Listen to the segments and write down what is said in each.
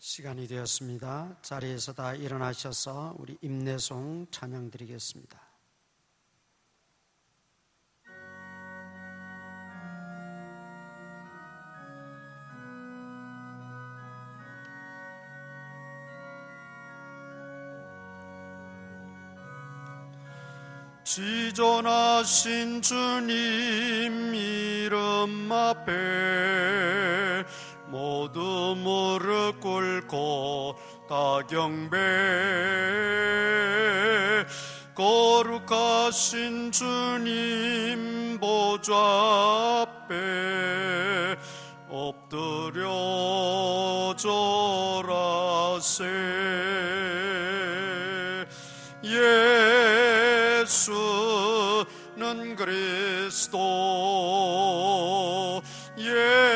시간이 되었습니다. 자리에서 다 일어나셔서 우리 임내송 찬양 드리겠습니다. 지존하신 주님 이름 앞에 모두 무릎 꿇고 다 경배. 거룩하신 주님 보좌 앞에 엎드려 절하세. 예수는 그리스도, 예수는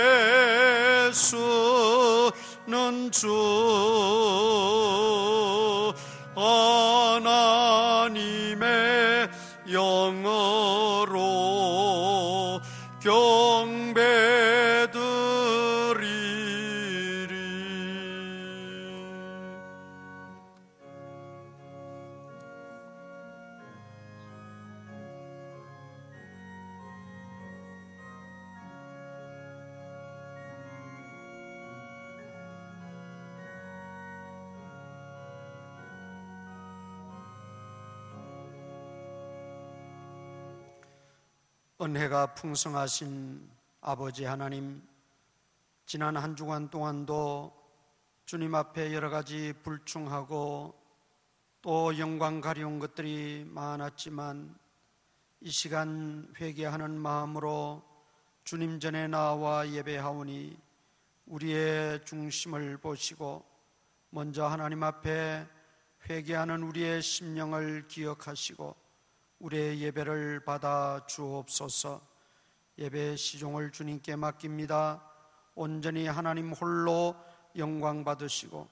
주, 하나님의 영으로 경배드리리. 은혜가 풍성하신 아버지 하나님, 지난 한 주간 동안도 주님 앞에 여러 가지 불충하고 또 영광 가려운 것들이 많았지만 이 시간 회개하는 마음으로 주님 전에 나와 예배하오니 우리의 중심을 보시고 먼저 하나님 앞에 회개하는 우리의 심령을 기억하시고 우리의 예배를 받아 주옵소서. 예배 시종을 주님께 맡깁니다. 온전히 하나님 홀로 영광 받으시고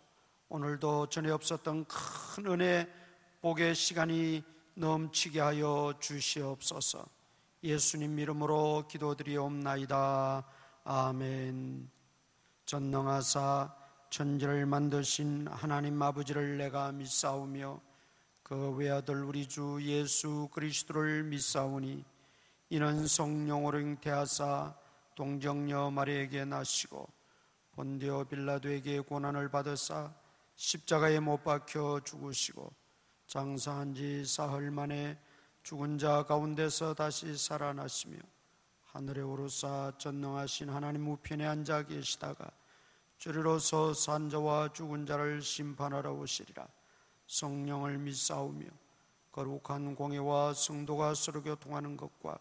오늘도 전에 없었던 큰 은혜 복의 시간이 넘치게 하여 주시옵소서. 예수님 이름으로 기도드리옵나이다. 아멘. 전능하사 천지를 만드신 하나님 아버지를 내가 믿사오며 그 외아들 우리 주 예수 그리스도를 믿사오니 이는 성령으로 잉태하사 동정녀 마리아에게 나시고 본디오 빌라도에게 고난을 받으사 십자가에 못 박혀 죽으시고 장사한 지 사흘 만에 죽은 자 가운데서 다시 살아나시며 하늘에 오르사 전능하신 하나님 우편에 앉아 계시다가 주리로서 산자와 죽은 자를 심판하러 오시리라. 성령을 믿사오며 거룩한 공예와 성도가 서로 교통하는 것과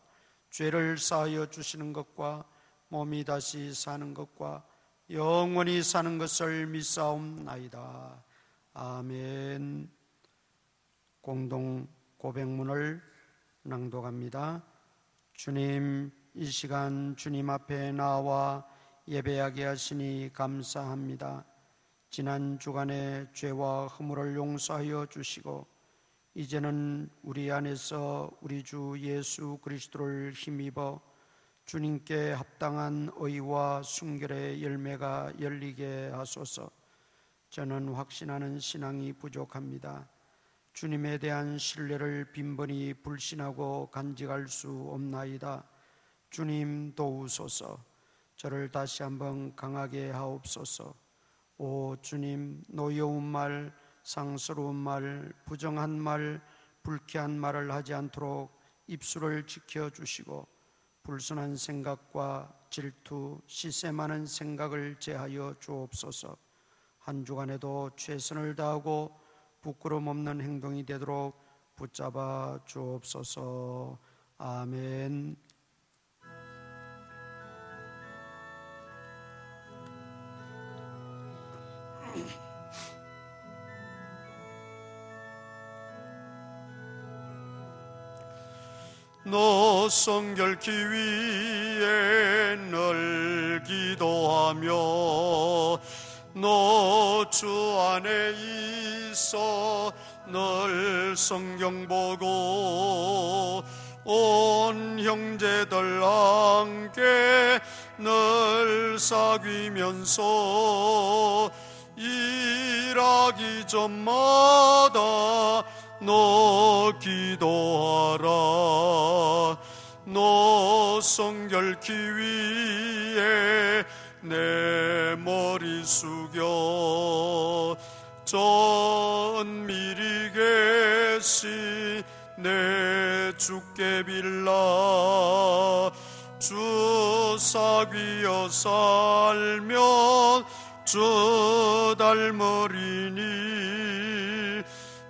죄를 사하여 주시는 것과 몸이 다시 사는 것과 영원히 사는 것을 믿사옵나이다. 아멘. 공동 고백문을 낭독합니다. 주님, 이 시간 주님 앞에 나와 예배하게 하시니 감사합니다. 지난 주간의 죄와 허물을 용서하여 주시고 이제는 우리 안에서 우리 주 예수 그리스도를 힘입어 주님께 합당한 의와 순결의 열매가 열리게 하소서. 저는 확신하는 신앙이 부족합니다. 주님에 대한 신뢰를 빈번히 불신하고 간직할 수 없나이다. 주님 도우소서. 저를 다시 한번 강하게 하옵소서. 오 주님, 노여운 말, 상스러운 말, 부정한 말, 불쾌한 말을 하지 않도록 입술을 지켜주시고 불순한 생각과 질투, 시세 많은 생각을 제하여 주옵소서. 한 주간에도 최선을 다하고 부끄럼 없는 행동이 되도록 붙잡아 주옵소서. 아멘. 너 성결케 위에 늘 기도하며 너 주 안에 있어 늘 성경 보고 온 형제들 함께 늘 사귀면서 일하기 전마다 너 기도하라. 너 성결케 위해 내 머리 숙여 전 미리 계시 내 주께 빌라. 주 사귀어 살면 주 닮으리니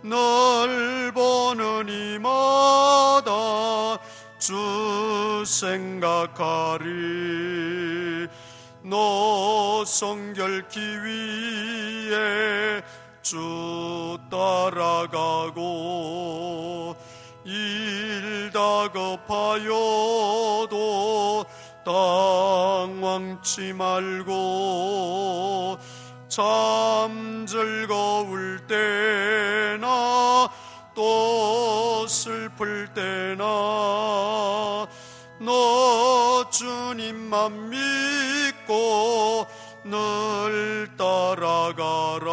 널 보는 이마다 주 생각하리. 너 성결케 위해 주 따라가고 일 다급하여도 당황치 말고 참 즐거울 때나 또 슬플 때나 너 주님만 믿고 늘 따라가라.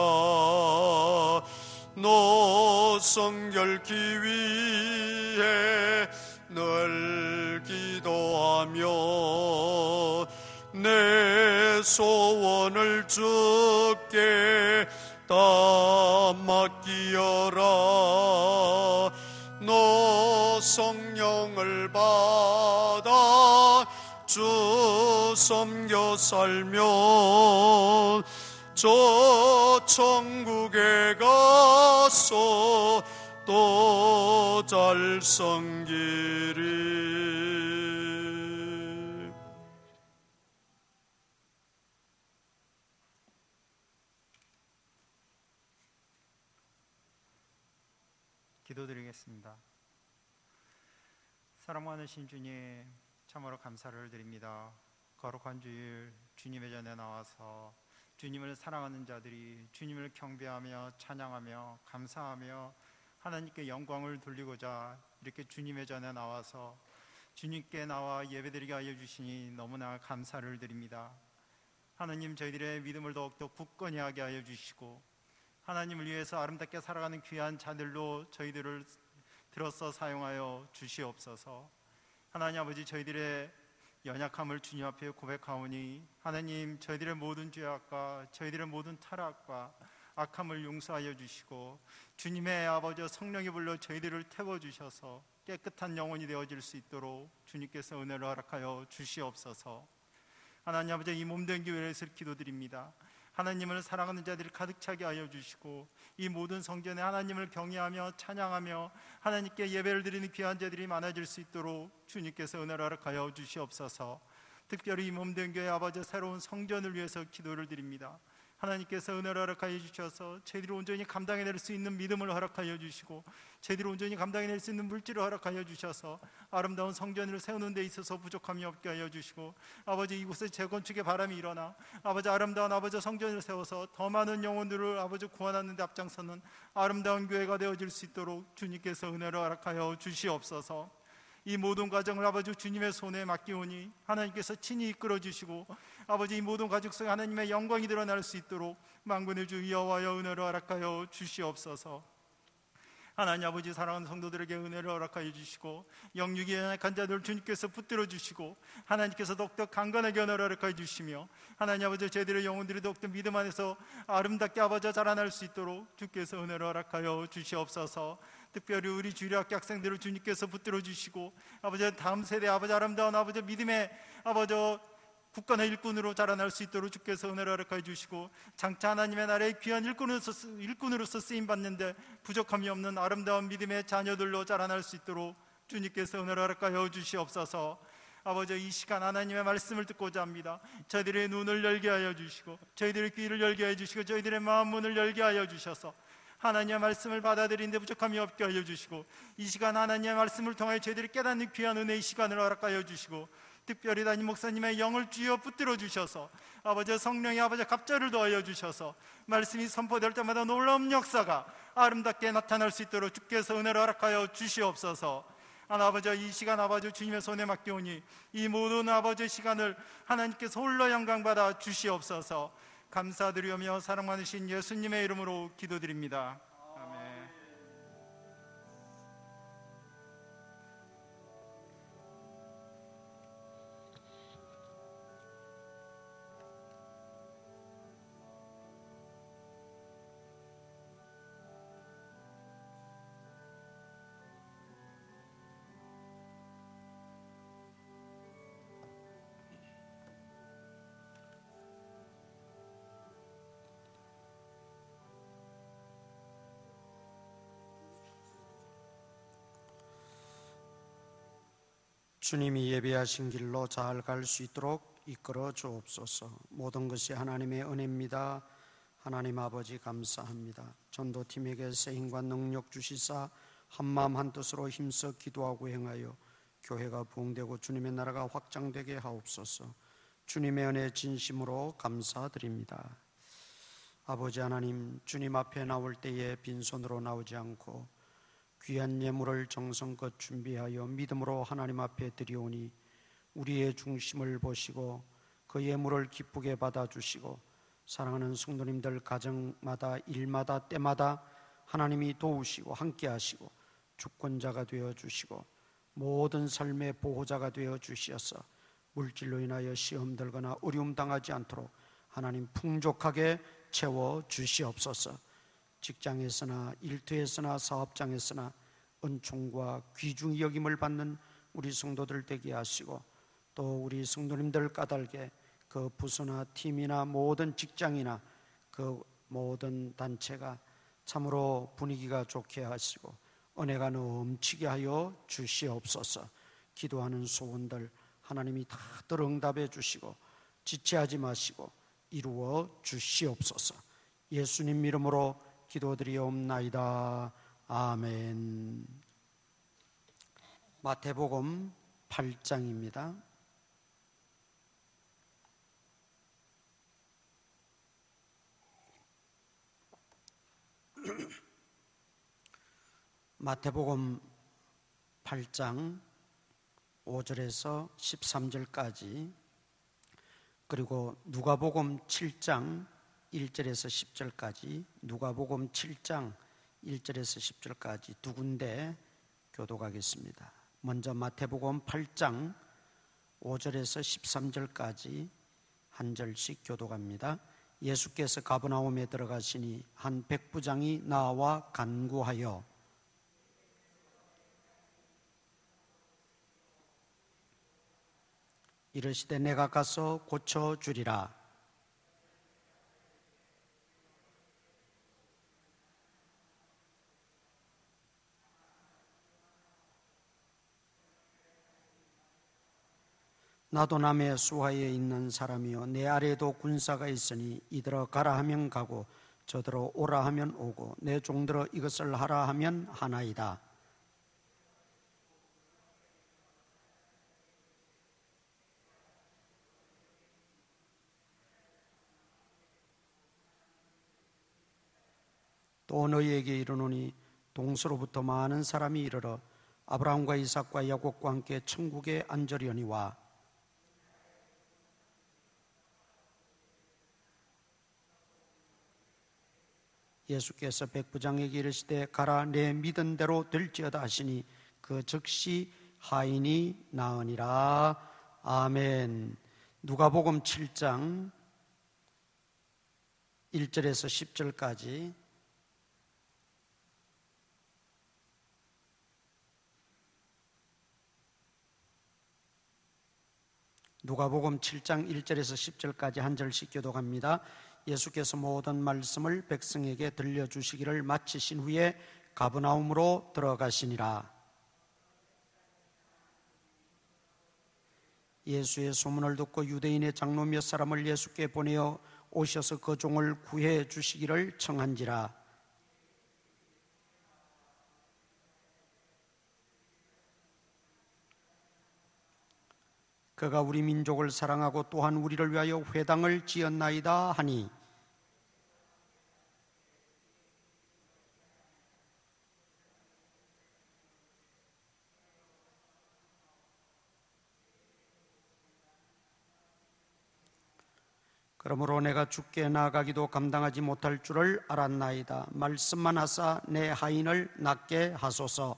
너 성결케 위해 늘 기도하며 내 소원을 주께 다 맡기어라. 너 성령을 받아 주 섬겨 살면 저 천국에 가서 또 잘 섬기리. 기도드리겠습니다. 사랑 많으신 주님, 참으로 감사를 드립니다. 거룩한 주일 주님의 전에 나와서 주님을 사랑하는 자들이 주님을 경배하며 찬양하며 감사하며 하나님께 영광을 돌리고자 이렇게 주님의 전에 나와서 주님께 나와 예배드리게 하여 주시니 너무나 감사를 드립니다. 하나님, 저희들의 믿음을 더욱더 굳건히 하게 하여 주시고 하나님을 위해서 아름답게 살아가는 귀한 자들로 저희들을 들어서 사용하여 주시옵소서. 하나님 아버지, 저희들의 연약함을 주님 앞에 고백하오니 하나님, 저희들의 모든 죄악과 저희들의 모든 타락과 악함을 용서하여 주시고 주님의 아버지 성령이 불러 저희들을 태워주셔서 깨끗한 영혼이 되어질 수 있도록 주님께서 은혜를 허락하여 주시옵소서. 하나님 아버지, 이 몸된 교회를 위해서 기도드립니다. 하나님을 사랑하는 자들이 가득 차게 하여 주시고 이 모든 성전에 하나님을 경외하며 찬양하며 하나님께 예배를 드리는 귀한 자들이 많아질 수 있도록 주님께서 은혜를 허락하여 주시옵소서. 특별히 이 몸된 교회 아버지 새로운 성전을 위해서 기도를 드립니다. 하나님께서 은혜를 허락하여 주셔서 저희들이 온전히 감당해낼 수 있는 믿음을 허락하여 주시고 저희들이 온전히 감당해낼 수 있는 물질을 허락하여 주셔서 아름다운 성전을 세우는 데 있어서 부족함이 없게 하여 주시고 아버지, 이곳에 재건축의 바람이 일어나 아버지 아름다운 아버지 성전을 세워서 더 많은 영혼들을 아버지 구원하는 데 앞장서는 아름다운 교회가 되어질 수 있도록 주님께서 은혜를 허락하여 주시옵소서. 이 모든 과정을 아버지 주님의 손에 맡기오니 하나님께서 친히 이끌어 주시고 아버지 이 모든 가족 속에 하나님의 영광이 드러날 수 있도록 만군의 주 여호와여 은혜를 허락하여 주시옵소서. 하나님 아버지, 사랑하는 성도들에게 은혜를 허락하여 주시고 영육이 연약한 자들을 주님께서 붙들어 주시고 하나님께서 더욱더 강건하게 은혜를 허락하여 주시며 하나님 아버지, 저희들의 영혼들이 더욱더 믿음 안에서 아름답게 아버지 자라날 수 있도록 주께서 은혜를 허락하여 주시옵소서. 특별히 우리 주일학교 학생들을 주님께서 붙들어 주시고 아버지 다음 세대 아버지 아름다운 아버지 믿음의 아버지 굳건한 일꾼으로 자라날 수 있도록 주께서 은혜를 허락하여 주시고 장차 하나님의 나라의 귀한 일꾼으로서 쓰임받는데 부족함이 없는 아름다운 믿음의 자녀들로 자라날 수 있도록 주님께서 은혜를 허락하여 주시옵소서. 아버지, 이 시간 하나님의 말씀을 듣고자 합니다. 저희들의 눈을 열게 하여 주시고 저희들의 귀를 열게 하여 주시고 저희들의 마음 문을 열게 하여 주셔서 하나님의 말씀을 받아들이는데 부족함이 없게 하여 주시고 이 시간 하나님의 말씀을 통하여 저희들이 깨닫는 귀한 은혜의 시간을 허락하여 주시고 특별히 담임 목사님의 영을 주여 붙들어 주셔서 아버지 성령의 아버지 갑절을 더하여 주셔서 말씀이 선포될 때마다 놀라운 역사가 아름답게 나타날 수 있도록 주께서 은혜를 허락하여 주시옵소서. 아버지, 이 시간 아버지 주님의 손에 맡겨오니 이 모든 아버지 시간을 하나님께서 홀로 영광받아 주시옵소서. 감사드리며 사랑 많으신 예수님의 이름으로 기도드립니다. 아멘. 주님이 예비하신 길로 잘 갈 수 있도록 이끌어 주옵소서. 모든 것이 하나님의 은혜입니다. 하나님 아버지 감사합니다. 전도팀에게 새 힘과 능력 주시사 한마음 한뜻으로 힘써 기도하고 행하여 교회가 부흥되고 주님의 나라가 확장되게 하옵소서. 주님의 은혜 진심으로 감사드립니다. 아버지 하나님, 주님 앞에 나올 때에 빈손으로 나오지 않고 귀한 예물을 정성껏 준비하여 믿음으로 하나님 앞에 드리오니 우리의 중심을 보시고 그 예물을 기쁘게 받아주시고 사랑하는 성도님들 가정마다 일마다 때마다 하나님이 도우시고 함께 하시고 주권자가 되어주시고 모든 삶의 보호자가 되어주시어서 물질로 인하여 시험 들거나 어려움 당하지 않도록 하나님 풍족하게 채워주시옵소서. 직장에서나 일터에서나 사업장에서나 은총과 귀중히 여김을 받는 우리 성도들 되게 하시고 또 우리 성도님들 까닭에 그 부서나 팀이나 모든 직장이나 그 모든 단체가 참으로 분위기가 좋게 하시고 은혜가 넘치게 하여 주시옵소서. 기도하는 소원들 하나님이 다 응답해 주시고 지체하지 마시고 이루어 주시옵소서. 예수님 이름으로 기도드리옵나이다. 아멘. 마태복음 8장입니다. 마태복음 8장 5절에서 13절까지 그리고 누가복음 7장 1절에서 10절까지 누가복음 7장 1절에서 10절까지 두 군데 교독하겠습니다. 먼저 마태복음 8장 5절에서 13절까지 한 절씩 교독합니다. 예수께서 가버나움에 들어가시니 한 백부장이 나와 간구하여 이르시되 내가 가서 고쳐주리라. 나도 남의 수하에 있는 사람이요 내 아래에도 군사가 있으니 이들어 가라 하면 가고 저들어 오라 하면 오고 내 종들어 이것을 하라 하면 하나이다. 또 너희에게 이르노니 동서로부터 많은 사람이 이르러 아브라함과 이삭과 야곱과 함께 천국에 앉으려니와 예수께서 백부장에게 이르시되 가라 내 믿은 대로 될지어다 하시니 그 즉시 하인이 나으니라. 아멘. 누가복음 7장 1절에서 10절까지 누가복음 7장 1절에서 10절까지 한 절씩 교독합니다. 예수께서 모든 말씀을 백성에게 들려주시기를 마치신 후에 가버나움으로 들어가시니라. 예수의 소문을 듣고 유대인의 장로 몇 사람을 예수께 보내어 오셔서 그 종을 구해 주시기를 청한지라. 그가 우리 민족을 사랑하고 또한 우리를 위하여 회당을 지었나이다 하니 그러므로 내가 주께 나아가기도 감당하지 못할 줄을 알았나이다. 말씀만 하사 내 하인을 낫게 하소서.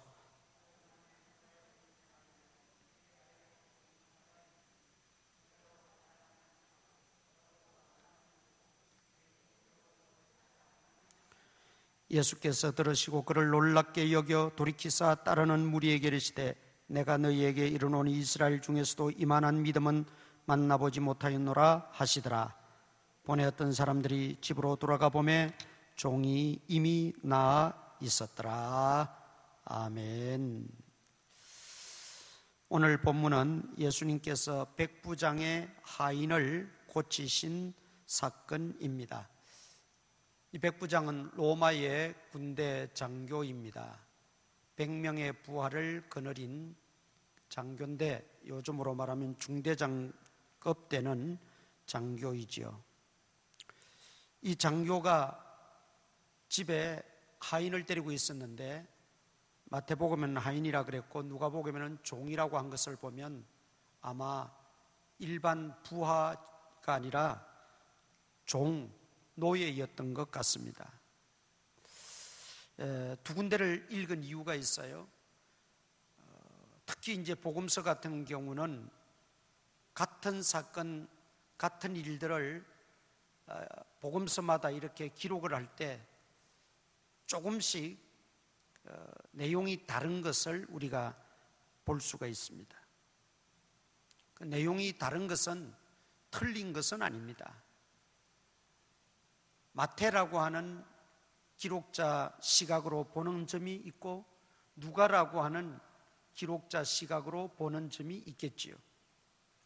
예수께서 들으시고 그를 놀랍게 여겨 돌이키사 따르는 무리에게 이르시되 내가 너희에게 이르노니 이스라엘 중에서도 이만한 믿음은 만나보지 못하였노라 하시더라. 보내었던 사람들이 집으로 돌아가 보매 종이 이미 나아 있었더라. 아멘. 오늘 본문은 예수님께서 백부장의 하인을 고치신 사건입니다. 이 백부장은 로마의 군대 장교입니다. 100명의 부하를 거느린 장교인데 요즘으로 말하면 중대장급 되는 장교이지요. 이 장교가 집에 하인을 데리고 있었는데 마태복음에는 하인이라 그랬고 누가복음에는 종이라고 한 것을 보면 아마 일반 부하가 아니라 종, 노예였던 것 같습니다. 두 군데를 읽은 이유가 있어요. 특히 이제 복음서 같은 경우는 같은 사건, 같은 일들을 복음서마다 이렇게 기록을 할 때 조금씩 내용이 다른 것을 우리가 볼 수가 있습니다. 그 내용이 다른 것은 틀린 것은 아닙니다. 마태라고 하는 기록자 시각으로 보는 점이 있고 누가라고 하는 기록자 시각으로 보는 점이 있겠지요.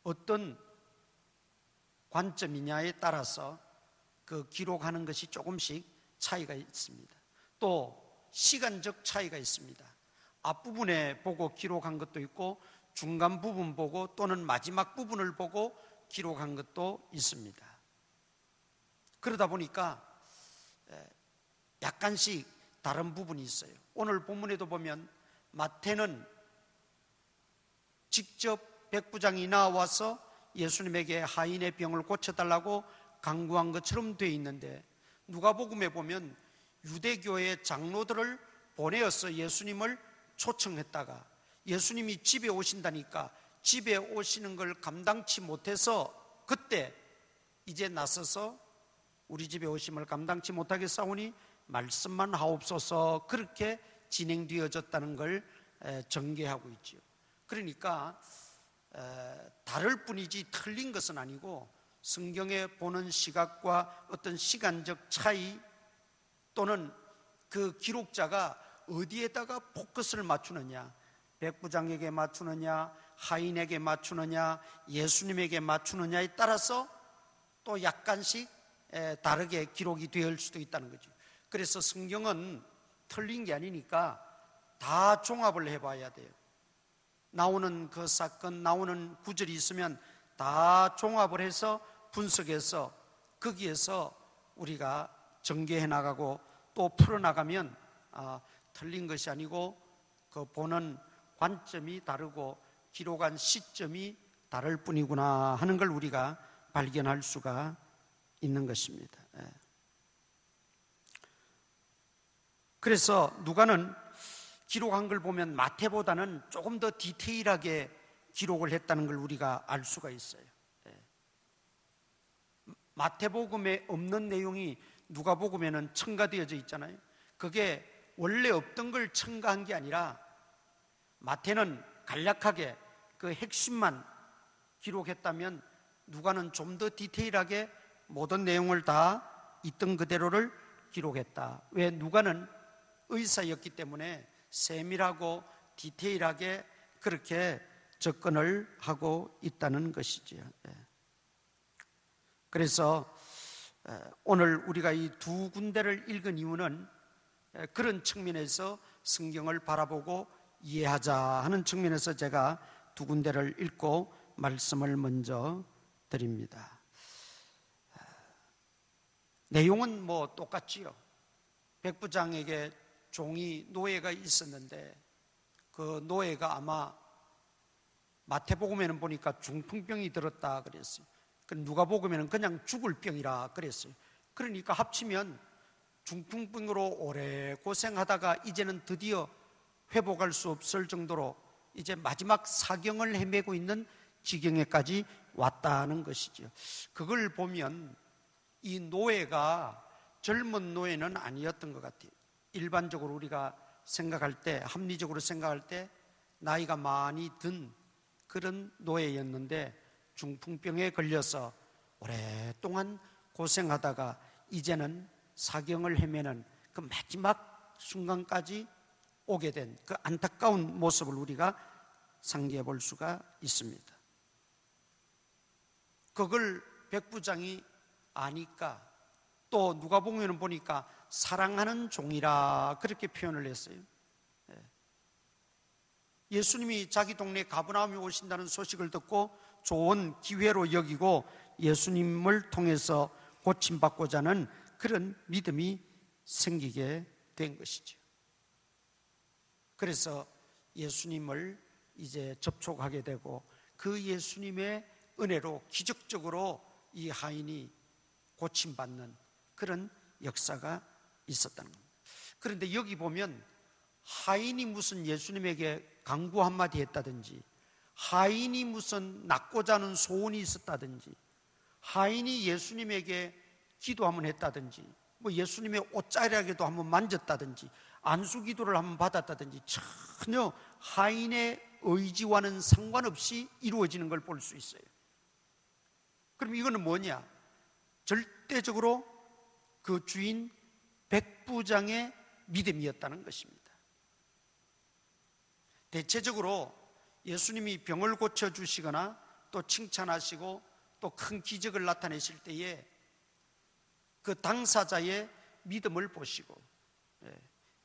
어떤 관점이냐에 따라서 그 기록하는 것이 조금씩 차이가 있습니다. 또 시간적 차이가 있습니다. 앞부분에 보고 기록한 것도 있고 중간 부분 보고 또는 마지막 부분을 보고 기록한 것도 있습니다. 그러다 보니까 약간씩 다른 부분이 있어요. 오늘 본문에도 보면 마태는 직접 백부장이 나와서 예수님에게 하인의 병을 고쳐달라고 강구한 것처럼 되어 있는데 누가복음에 보면 유대교의 장로들을 보내어서 예수님을 초청했다가 예수님이 집에 오신다니까 집에 오시는 걸 감당치 못해서 그때 이제 나서서 우리 집에 오심을 감당치 못하겠사오니 말씀만 하옵소서 그렇게 진행되어졌다는 걸 전개하고 있지요. 그러니까 다를 뿐이지 틀린 것은 아니고 성경에 보는 시각과 어떤 시간적 차이 또는 그 기록자가 어디에다가 포커스를 맞추느냐, 백부장에게 맞추느냐, 하인에게 맞추느냐, 예수님에게 맞추느냐에 따라서 또 약간씩 다르게 기록이 될 수도 있다는 거죠. 그래서 성경은 틀린 게 아니니까 다 종합을 해봐야 돼요. 나오는 그 사건, 나오는 구절이 있으면 다 종합을 해서 분석해서 거기에서 우리가 전개해 나가고 또 풀어나가면 틀린 것이 아니고 그 보는 관점이 다르고 기록한 시점이 다를 뿐이구나 하는 걸 우리가 발견할 수가 있는 것입니다. 그래서 누가는 기록한 걸 보면 마태보다는 조금 더 디테일하게 기록을 했다는 걸 우리가 알 수가 있어요. 마태복음에 없는 내용이 누가복음에는 첨가되어져 있잖아요. 그게 원래 없던 걸 첨가한 게 아니라 마태는 간략하게 그 핵심만 기록했다면 누가는 좀 더 디테일하게 모든 내용을 다 있던 그대로를 기록했다. 왜? 누가는 의사였기 때문에 세밀하고 디테일하게 그렇게 접근을 하고 있다는 것이지요. 그래서 오늘 우리가 이 두 군데를 읽은 이유는 그런 측면에서 성경을 바라보고 이해하자 하는 측면에서 제가 두 군데를 읽고 말씀을 먼저 드립니다. 내용은 뭐 똑같지요. 백부장에게 종이 노예가 있었는데 그 노예가 아마 마태복음에는 보니까 중풍병이 들었다 그랬어요. 누가복음에는 그냥 죽을 병이라 그랬어요. 그러니까 합치면 중풍병으로 오래 고생하다가 이제는 드디어 회복할 수 없을 정도로 이제 마지막 사경을 헤매고 있는 지경에까지 왔다는 것이죠. 그걸 보면 이 노예가 젊은 노예는 아니었던 것 같아요. 일반적으로 우리가 생각할 때, 합리적으로 생각할 때 나이가 많이 든 그런 노예였는데 중풍병에 걸려서 오랫동안 고생하다가 이제는 사경을 헤매는 그 마지막 순간까지 오게 된 그 안타까운 모습을 우리가 상기해 볼 수가 있습니다. 그걸 백부장이 아니까 또 누가복음에는 보니까 사랑하는 종이라 그렇게 표현을 했어요. 예수님이 자기 동네 가버나움에 오신다는 소식을 듣고 좋은 기회로 여기고 예수님을 통해서 고침받고자 하는 그런 믿음이 생기게 된 것이죠. 그래서 예수님을 이제 접촉하게 되고 그 예수님의 은혜로 기적적으로 이 하인이 고침받는 그런 역사가 있었다는 겁니다. 그런데 여기 보면 하인이 무슨 예수님에게 강구 한마디 했다든지, 하인이 무슨 낳고자 하는 소원이 있었다든지, 하인이 예수님에게 기도 한번 했다든지, 뭐 예수님의 옷자락에도 한번 만졌다든지, 안수기도를 한번 받았다든지, 전혀 하인의 의지와는 상관없이 이루어지는 걸 볼 수 있어요. 그럼 이거는 뭐냐? 절대적으로 그 주인 백부장의 믿음이었다는 것입니다. 대체적으로 예수님이 병을 고쳐주시거나 또 칭찬하시고 또 큰 기적을 나타내실 때에 그 당사자의 믿음을 보시고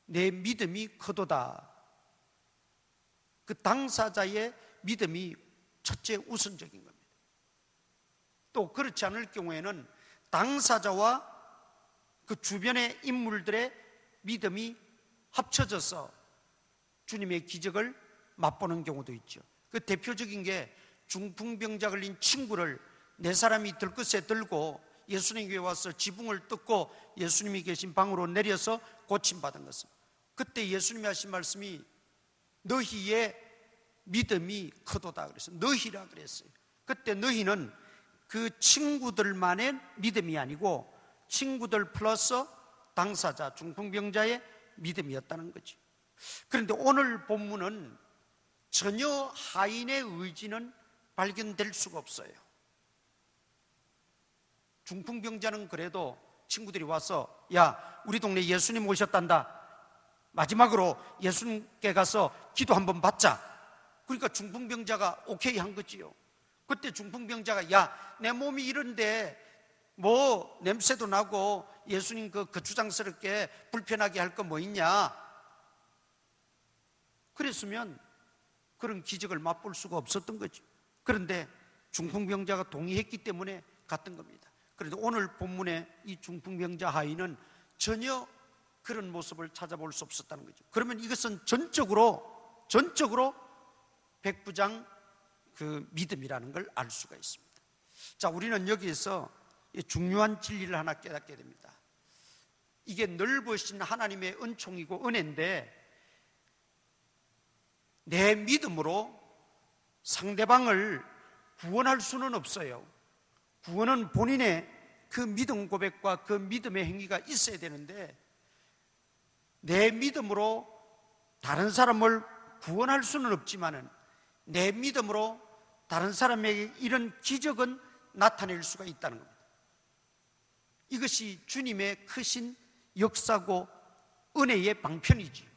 내 믿음이 크도다, 그 당사자의 믿음이 첫째 우선적인 겁니다. 또 그렇지 않을 경우에는 당사자와 그 주변의 인물들의 믿음이 합쳐져서 주님의 기적을 맛보는 경우도 있죠. 그 대표적인 게 중풍병자 걸린 친구를 네 사람이 들것에 들고 예수님 교회에 와서 지붕을 뜯고 예수님이 계신 방으로 내려서 고침받은 것은, 그때 예수님이 하신 말씀이 너희의 믿음이 크도다 그래서 너희라 그랬어요. 그때 너희는 그 친구들만의 믿음이 아니고 친구들 플러스 당사자 중풍병자의 믿음이었다는 거죠. 그런데 오늘 본문은 전혀 하인의 의지는 발견될 수가 없어요. 중풍병자는 그래도 친구들이 와서 야, 우리 동네 예수님 오셨단다, 마지막으로 예수님께 가서 기도 한번 받자. 그러니까 중풍병자가 오케이 한 거지요. 그때 중풍병자가 야, 내 몸이 이런데 뭐 냄새도 나고 예수님 그 거추장스럽게 불편하게 할 거 뭐 있냐, 그랬으면 그런 기적을 맛볼 수가 없었던 거죠. 그런데 중풍병자가 동의했기 때문에 갔던 겁니다. 그런데 오늘 본문의 이 중풍병자 하인은 전혀 그런 모습을 찾아볼 수 없었다는 거죠. 그러면 이것은 전적으로 백부장 그 믿음이라는 걸 알 수가 있습니다. 자, 우리는 여기에서 중요한 진리를 하나 깨닫게 됩니다. 이게 넓으신 하나님의 은총이고 은혜인데 내 믿음으로 상대방을 구원할 수는 없어요. 구원은 본인의 그 믿음 고백과 그 믿음의 행위가 있어야 되는데 내 믿음으로 다른 사람을 구원할 수는 없지만은 내 믿음으로 다른 사람에게 이런 기적은 나타낼 수가 있다는 겁니다. 이것이 주님의 크신 역사고 은혜의 방편이지.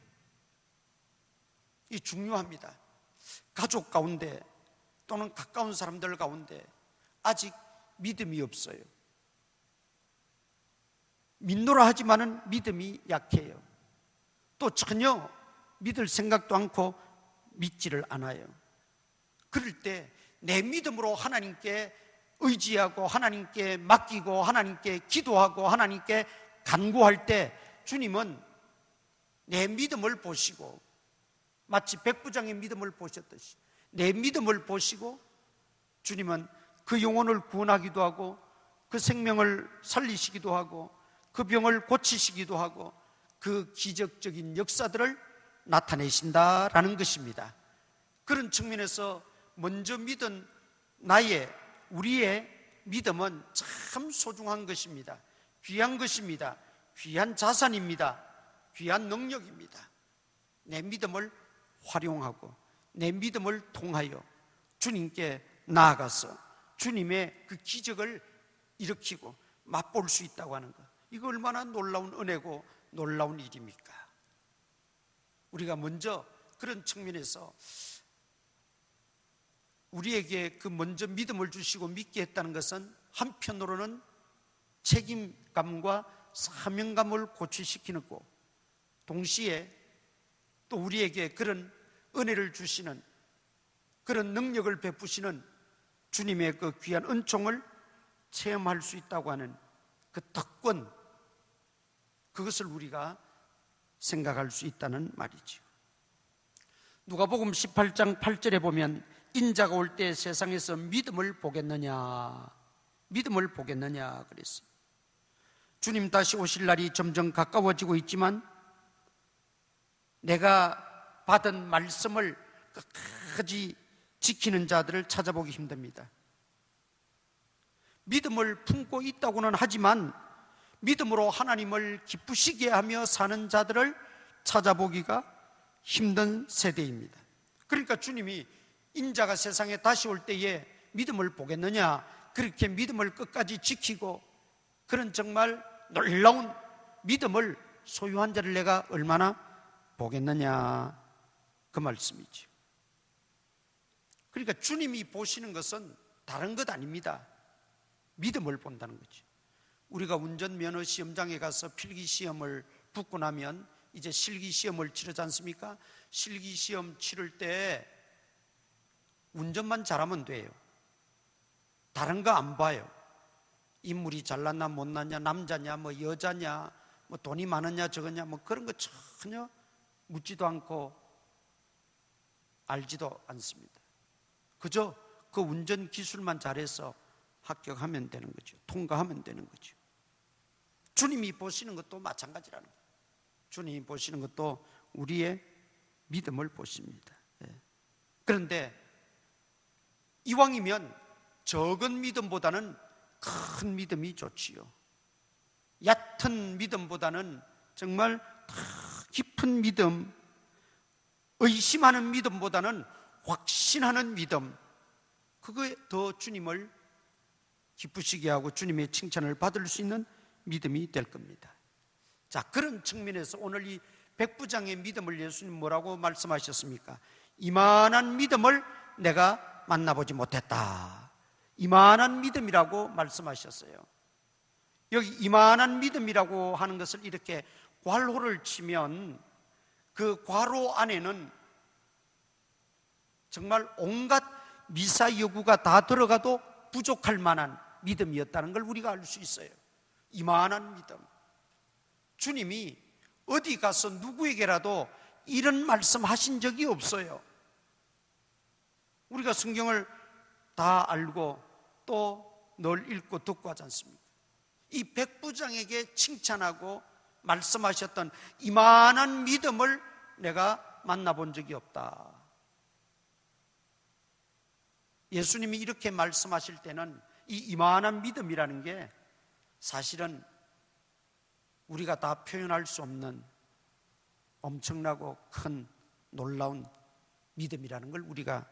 이 중요합니다. 가족 가운데 또는 가까운 사람들 가운데 아직 믿음이 없어요. 믿노라 하지만은 믿음이 약해요. 또 전혀 믿을 생각도 않고 믿지를 않아요. 그럴 때 내 믿음으로 하나님께 의지하고 하나님께 맡기고 하나님께 기도하고 하나님께 간구할 때 주님은 내 믿음을 보시고 마치 백부장의 믿음을 보셨듯이 내 믿음을 보시고 주님은 그 영혼을 구원하기도 하고 그 생명을 살리시기도 하고 그 병을 고치시기도 하고 그 기적적인 역사들을 나타내신다라는 것입니다. 그런 측면에서 먼저 믿은 우리의 믿음은 참 소중한 것입니다. 귀한 것입니다. 귀한 자산입니다. 귀한 능력입니다. 내 믿음을 활용하고 내 믿음을 통하여 주님께 나아가서 주님의 그 기적을 일으키고 맛볼 수 있다고 하는 것, 이거 얼마나 놀라운 은혜고 놀라운 일입니까? 우리가 먼저 그런 측면에서 우리에게 그 먼저 믿음을 주시고 믿게 했다는 것은 한편으로는 책임감과 사명감을 고취시키는 거, 동시에 또 우리에게 그런 은혜를 주시는, 그런 능력을 베푸시는 주님의 그 귀한 은총을 체험할 수 있다고 하는 그 특권, 그것을 우리가 생각할 수 있다는 말이죠. 누가복음 18장 8절에 보면 인자가 올 때 세상에서 믿음을 보겠느냐 그랬어요. 주님 다시 오실 날이 점점 가까워지고 있지만 내가 받은 말씀을 끝까지 지키는 자들을 찾아보기 힘듭니다. 믿음을 품고 있다고는 하지만 믿음으로 하나님을 기쁘시게 하며 사는 자들을 찾아보기가 힘든 세대입니다. 그러니까 주님이 인자가 세상에 다시 올 때에 믿음을 보겠느냐, 그렇게 믿음을 끝까지 지키고 그런 정말 놀라운 믿음을 소유한 자를 내가 얼마나 보겠느냐, 그 말씀이죠. 그러니까 주님이 보시는 것은 다른 것 아닙니다. 믿음을 본다는 거죠. 우리가 운전면허 시험장에 가서 필기시험을 붙고 나면 이제 실기시험을 치르지 않습니까? 실기시험 치를 때 운전만 잘하면 돼요. 다른 거 안 봐요. 인물이 잘났나 못났냐, 남자냐 뭐 여자냐, 뭐 돈이 많았냐 적었냐 뭐 그런 거 전혀 묻지도 않고 알지도 않습니다. 그저 그 운전 기술만 잘해서 합격하면 되는 거죠. 통과하면 되는 거죠. 주님이 보시는 것도 마찬가지라는 거예요. 주님이 보시는 것도 우리의 믿음을 보십니다. 그런데 이왕이면 적은 믿음보다는 큰 믿음이 좋지요. 얕은 믿음보다는 정말 깊은 믿음, 의심하는 믿음보다는 확신하는 믿음, 그거에 더 주님을 기쁘시게 하고 주님의 칭찬을 받을 수 있는 믿음이 될 겁니다. 자, 그런 측면에서 오늘 이 백부장의 믿음을 예수님 뭐라고 말씀하셨습니까? 이만한 믿음을 내가 만나보지 못했다. 이만한 믿음이라고 말씀하셨어요. 여기 이만한 믿음이라고 하는 것을 이렇게 괄호를 치면 그 괄호 안에는 정말 온갖 미사여구가 다 들어가도 부족할 만한 믿음이었다는 걸 우리가 알 수 있어요. 이만한 믿음. 주님이 어디 가서 누구에게라도 이런 말씀 하신 적이 없어요. 우리가 성경을 다 알고 또 늘 읽고 듣고 하지 않습니까? 이 백부장에게 칭찬하고 말씀하셨던 이만한 믿음을 내가 만나본 적이 없다. 예수님이 이렇게 말씀하실 때는 이 이만한 믿음이라는 게 사실은 우리가 다 표현할 수 없는 엄청나고 큰 놀라운 믿음이라는 걸 우리가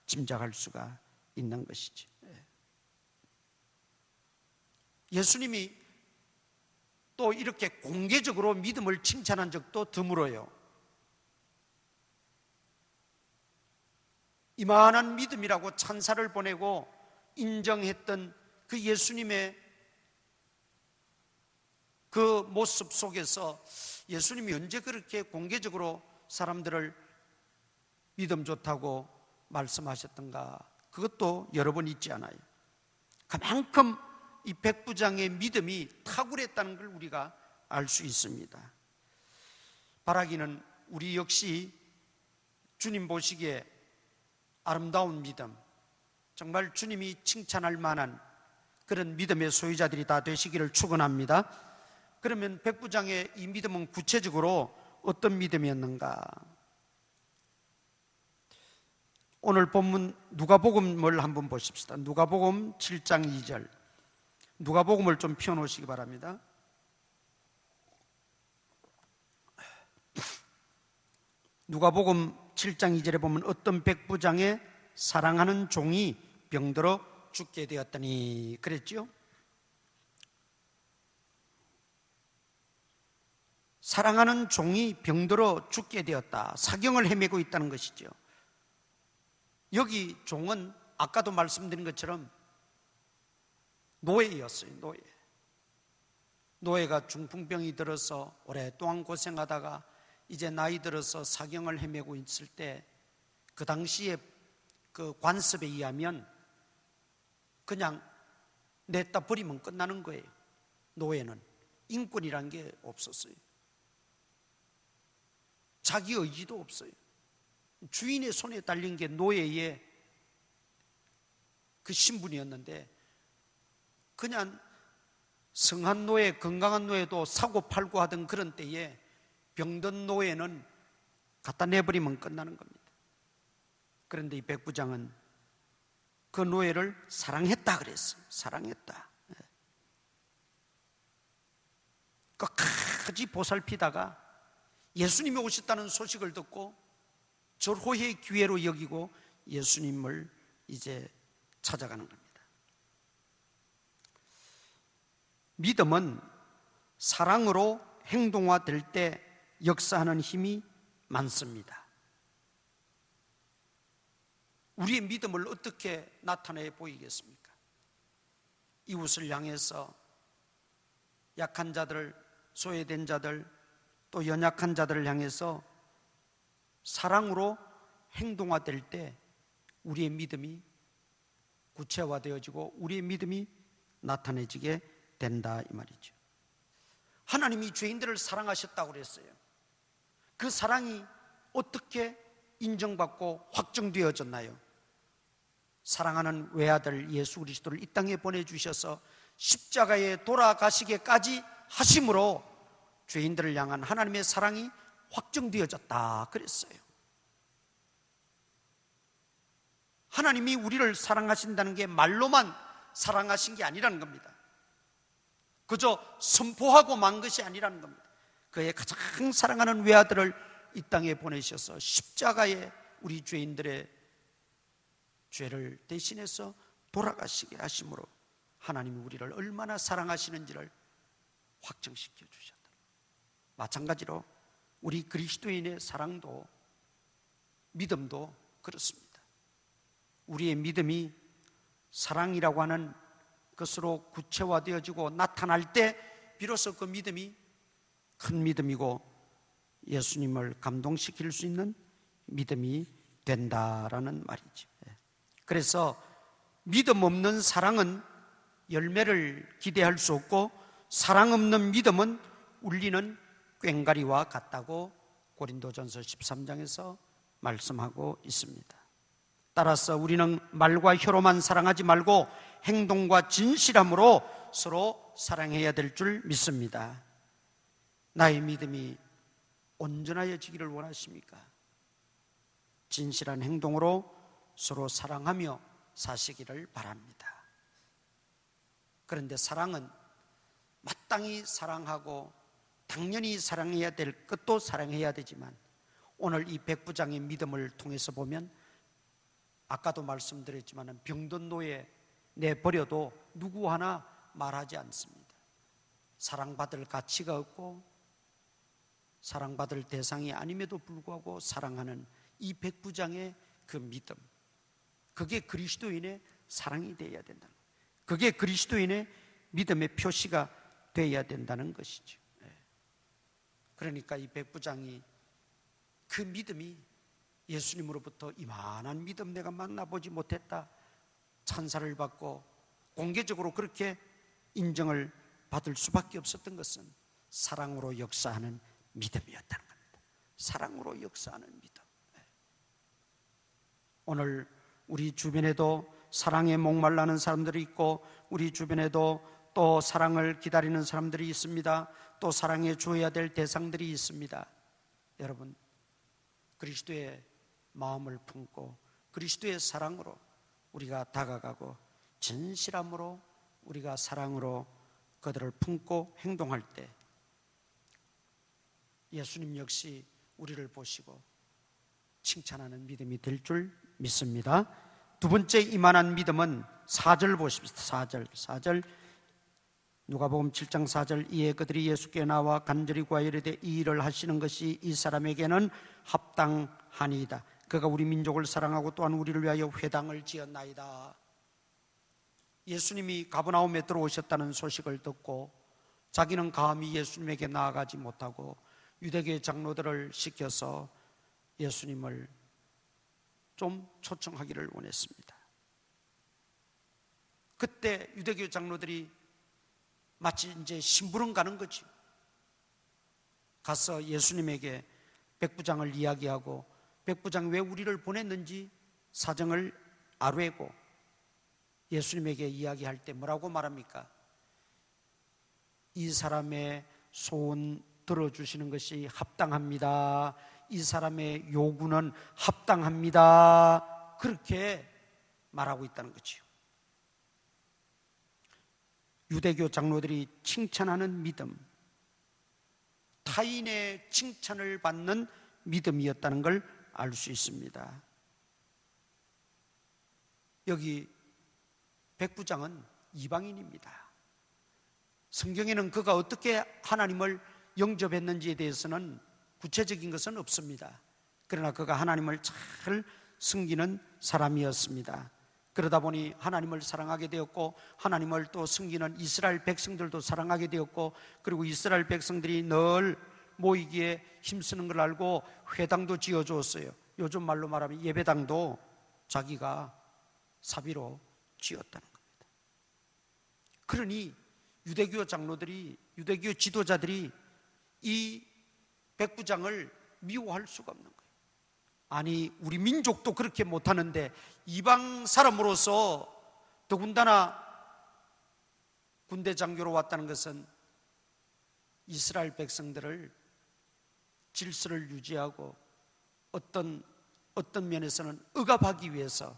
짐작할 수가 있는 것이지. 예수님이 또 이렇게 공개적으로 믿음을 칭찬한 적도 드물어요. 이만한 믿음이라고 찬사를 보내고 인정했던 그 예수님의 그 모습 속에서 예수님이 언제 그렇게 공개적으로 사람들을 믿음 좋다고 말씀하셨던가, 그것도 여러 번 있지 않아요. 그만큼 이 백부장의 믿음이 탁월했다는 걸 우리가 알 수 있습니다. 바라기는 우리 역시 주님 보시기에 아름다운 믿음, 정말 주님이 칭찬할 만한 그런 믿음의 소유자들이 다 되시기를 축원합니다. 그러면 백부장의 이 믿음은 구체적으로 어떤 믿음이었는가? 오늘 본문 누가복음을 한번 보십시다. 누가복음 7장 2절. 누가복음을 좀 펴놓으시기 바랍니다. 누가복음 7장 2절에 보면 어떤 백부장의 사랑하는 종이 병들어 죽게 되었더니 그랬죠? 사랑하는 종이 병들어 죽게 되었다. 사경을 헤매고 있다는 것이죠. 여기 종은 아까도 말씀드린 것처럼 노예였어요. 노예가 중풍병이 들어서 오랫동안 고생하다가 이제 나이 들어서 사경을 헤매고 있을 때 그 당시에 그 관습에 의하면 그냥 냈다 버리면 끝나는 거예요. 노예는 인권이란 게 없었어요. 자기 의지도 없어요. 주인의 손에 달린 게 노예의 그 신분이었는데 그냥 성한 노예, 건강한 노예도 사고 팔고 하던 그런 때에 병든 노예는 갖다 내버리면 끝나는 겁니다. 그런데 이 백부장은 그 노예를 사랑했다 그랬어요. 사랑했다. 끝까지 보살피다가 예수님이 오셨다는 소식을 듣고 절호의 기회로 여기고 예수님을 이제 찾아가는 겁니다. 믿음은 사랑으로 행동화될 때 역사하는 힘이 많습니다. 우리의 믿음을 어떻게 나타내 보이겠습니까? 이웃을 향해서 약한 자들, 소외된 자들, 또 연약한 자들을 향해서 사랑으로 행동화될 때 우리의 믿음이 구체화되어지고 우리의 믿음이 나타내지게 된다 이 말이죠. 하나님이 죄인들을 사랑하셨다고 그랬어요. 그 사랑이 어떻게 인정받고 확정되어졌나요? 사랑하는 외아들 예수 그리스도를 이 땅에 보내주셔서 십자가에 돌아가시게까지 하심으로 죄인들을 향한 하나님의 사랑이 확정되어졌다 그랬어요. 하나님이 우리를 사랑하신다는 게 말로만 사랑하신 게 아니라는 겁니다. 그저 선포하고 만 것이 아니라는 겁니다. 그의 가장 사랑하는 외아들을 이 땅에 보내셔서 십자가에 우리 죄인들의 죄를 대신해서 돌아가시게 하심으로 하나님이 우리를 얼마나 사랑하시는지를 확정시켜 주셨다. 마찬가지로 우리 그리스도인의 사랑도 믿음도 그렇습니다. 우리의 믿음이 사랑이라고 하는 것으로 구체화되어지고 나타날 때 비로소 그 믿음이 큰 믿음이고 예수님을 감동시킬 수 있는 믿음이 된다라는 말이죠. 그래서 믿음 없는 사랑은 열매를 기대할 수 없고 사랑 없는 믿음은 울리는 꽹과리와 같다고 고린도전서 13장에서 말씀하고 있습니다. 따라서 우리는 말과 혀로만 사랑하지 말고 행동과 진실함으로 서로 사랑해야 될 줄 믿습니다. 나의 믿음이 온전하여지기를 원하십니까? 진실한 행동으로 서로 사랑하며 사시기를 바랍니다. 그런데 사랑은 마땅히 사랑하고 당연히 사랑해야 될 것도 사랑해야 되지만 오늘 이 백부장의 믿음을 통해서 보면 아까도 말씀드렸지만 병든 노예 내버려도 누구 하나 말하지 않습니다. 사랑받을 가치가 없고 사랑받을 대상이 아님에도 불구하고 사랑하는 이 백부장의 그 믿음, 그게 그리스도인의 사랑이 되어야 된다는 거예요. 그게 그리스도인의 믿음의 표시가 되어야 된다는 것이죠. 그러니까 이 백부장이 그 믿음이 예수님으로부터 이만한 믿음 내가 만나보지 못했다, 찬사를 받고 공개적으로 그렇게 인정을 받을 수밖에 없었던 것은 사랑으로 역사하는 믿음이었다는 겁니다. 사랑으로 역사하는 믿음. 오늘 우리 주변에도 사랑에 목말라는 사람들이 있고 우리 주변에도 또 사랑을 기다리는 사람들이 있습니다. 또 사랑해 주어야 될 대상들이 있습니다. 여러분, 그리스도의 마음을 품고 그리스도의 사랑으로 우리가 다가가고 진실함으로 우리가 사랑으로 그들을 품고 행동할 때 예수님 역시 우리를 보시고 칭찬하는 믿음이 될 줄 믿습니다. 두 번째 이만한 믿음은 4절 보십시다. 4절 누가복음 7장 4절 이에 그들이 예수께 나와 간절히 구하여 이르되 이 일을 하시는 것이 이 사람에게는 합당하니이다. 그가 우리 민족을 사랑하고 또한 우리를 위하여 회당을 지었나이다. 예수님이 가버나움에 들어오셨다는 소식을 듣고 자기는 감히 예수님에게 나아가지 못하고 유대교의 장로들을 시켜서 예수님을 좀 초청하기를 원했습니다. 그때 유대교 장로들이 마치 이제 심부름 가는 거죠. 가서 예수님에게 백부장을 이야기하고 백부장 왜 우리를 보냈는지 사정을 아뢰고 예수님에게 이야기할 때 뭐라고 말합니까? 이 사람의 소원 들어주시는 것이 합당합니다. 이 사람의 요구는 합당합니다. 그렇게 말하고 있다는 거죠. 유대교 장로들이 칭찬하는 믿음, 타인의 칭찬을 받는 믿음이었다는 걸 알 수 있습니다. 여기 백부장은 이방인입니다. 성경에는 그가 어떻게 하나님을 영접했는지에 대해서는 구체적인 것은 없습니다. 그러나 그가 하나님을 잘 섬기는 사람이었습니다. 그러다 보니 하나님을 사랑하게 되었고 하나님을 또 섬기는 이스라엘 백성들도 사랑하게 되었고 그리고 이스라엘 백성들이 늘 모이기에 힘쓰는 걸 알고 회당도 지어주었어요. 요즘 말로 말하면 예배당도 자기가 사비로 지었다는 겁니다. 그러니 유대교 장로들이, 유대교 지도자들이 이 백부장을 미워할 수가 없는 거예요. 아니, 우리 민족도 그렇게 못하는데 이방 사람으로서 더군다나 군대 장교로 왔다는 것은 이스라엘 백성들을 질서를 유지하고 어떤 면에서는 억압하기 위해서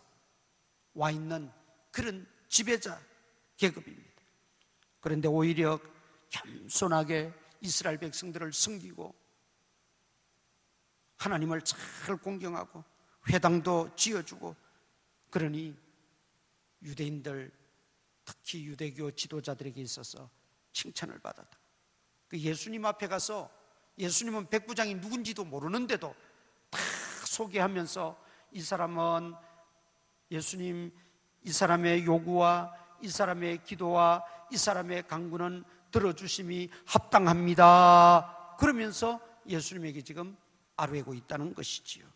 와 있는 그런 지배자 계급입니다. 그런데 오히려 겸손하게 이스라엘 백성들을 섬기고 하나님을 잘 공경하고 회당도 지어주고 그러니 유대인들, 특히 유대교 지도자들에게 있어서 칭찬을 받았다. 그 예수님 앞에 가서 예수님은 백부장이 누군지도 모르는데도 다 소개하면서 이 사람은 예수님, 이 사람의 요구와 이 사람의 기도와 이 사람의 간구는 들어주심이 합당합니다. 그러면서 예수님에게 지금 아뢰고 있다는 것이지요.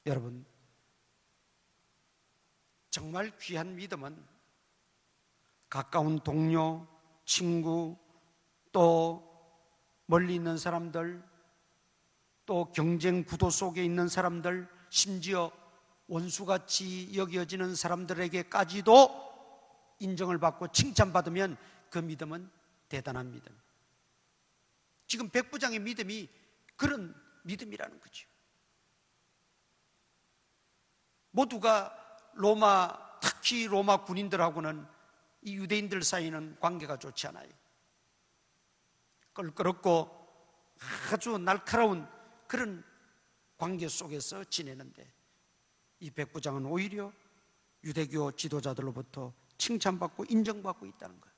여러분, 정말 귀한 믿음은 가까운 동료, 친구, 또 멀리 있는 사람들, 또 경쟁 구도 속에 있는 사람들, 심지어 원수같이 여겨지는 사람들에게까지도 인정을 받고 칭찬받으면 그 믿음은 대단한 믿음. 지금 백부장의 믿음이 그런 믿음이라는 거죠. 모두가 로마, 특히 로마 군인들하고는 이 유대인들 사이는 관계가 좋지 않아요. 껄끄럽고 아주 날카로운 그런 관계 속에서 지내는데 이 백부장은 오히려 유대교 지도자들로부터 칭찬받고 인정받고 있다는 거예요.